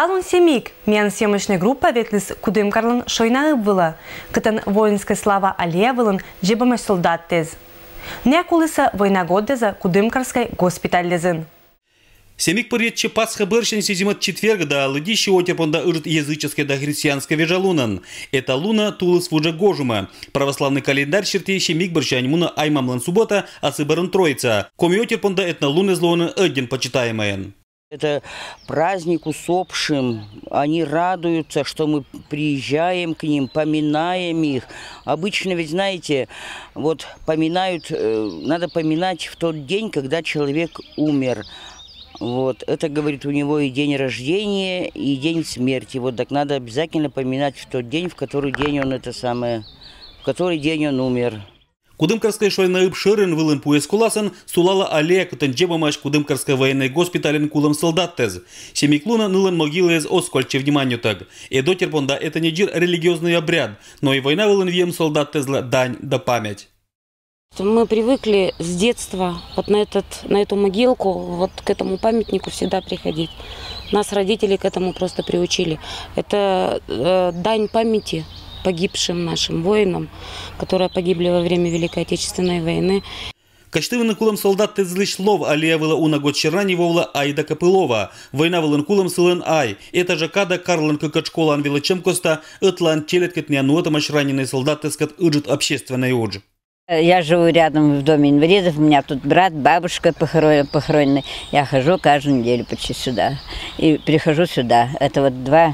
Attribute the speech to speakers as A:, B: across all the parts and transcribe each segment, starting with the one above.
A: Талун семик, мен съемочная группа ветлис Кудымкарлын шойна была, кытын воинская слава Алиевылын жебамаш солдат тез. Не кулыса война годдеза Кудымкарской госпиталь
B: Семик порядче Пасха быршен сезимат четверг да лыдище отерпонда ырт языческой да христианской вежалунан. Это луна тулыс вуджа гожума. Православный календарь черти семик быршань муна аймамлан суббота, а сыбаран троица. Коми отерпонда этна луны злоны один почитаемая.
C: Это праздник усопшим. Они радуются, что мы приезжаем к ним, поминаем их. Обычно, ведь знаете, вот поминают, надо поминать в тот день, когда человек умер. Вот, это, говорит, у него и день рождения, и день смерти. Вот так надо обязательно поминать в тот день, в который день он в который день он умер.
B: Кудымкарская шойна шырын вылын пуэскуласын сулала аллея кутын жебамаш Кудымкарской военной госпитален кулым солдаттез. Семиклуна нылын могилез оскольче вниманию так. Эдо терпонда это не джир религиозный обряд, но и война вылын вьем солдаттезла дань да память.
D: Мы привыкли с детства вот на эту могилку, вот к этому памятнику всегда приходить. Нас родители к этому просто приучили. Это дань памяти погибшим нашим воинам, которые погибли во время Великой Отечественной войны.
B: Каштывын кулым солдат тезлыш лов алия вела уна год черрани вовла Айда Копылова. Война вылын кулым сылын ай. Это же када Карлан Кокачколан величем коста, ытлан телет катня нуатамаш раненый солдат тескат ыджит общественной удж.
E: Я живу рядом в доме инвалидов, у меня тут брат, бабушка похоронены. Я хожу каждую неделю почти сюда. И прихожу сюда. Это вот два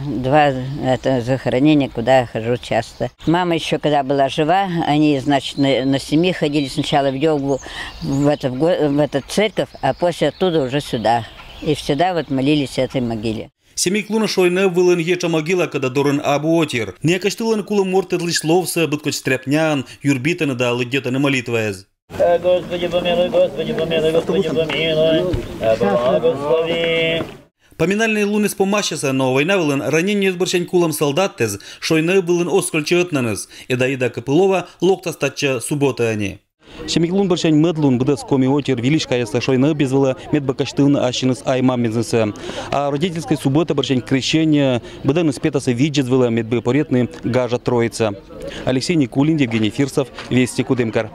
E: это захоронения, куда я хожу часто. Мама еще когда была жива, они, значит, на семьи ходили сначала в Ёлгу, в эту церковь, а после оттуда уже сюда. И всегда вот молились в этой могиле.
B: Семиклуна шойна вылын еча могила, когда дорын абуотир. Не каштылын кулым мортедлиш ловса, быткоч стряпнян, юрбитаны да лыдетаны молитваяз.
F: Господи помилуй, Господи помилуй, Господи помилуй, благослови.
B: Поминальные луны спомащаса, но война вылын ранение сборчань кулам солдаттез, шойна вылын оскольче отнаныз, эда Айда Копылова локта стача суббота они. Семиклун борчань медлун бдас коми отер велишкая сашойна безвела медбакаштылна ащинус аймам бизнеса. А родительской суббота борчань крещения бдан спетаса виджезвела медбепоретный гажа троица. Алексей Никулин, Евгений Фирсов, Вести Кудымкар.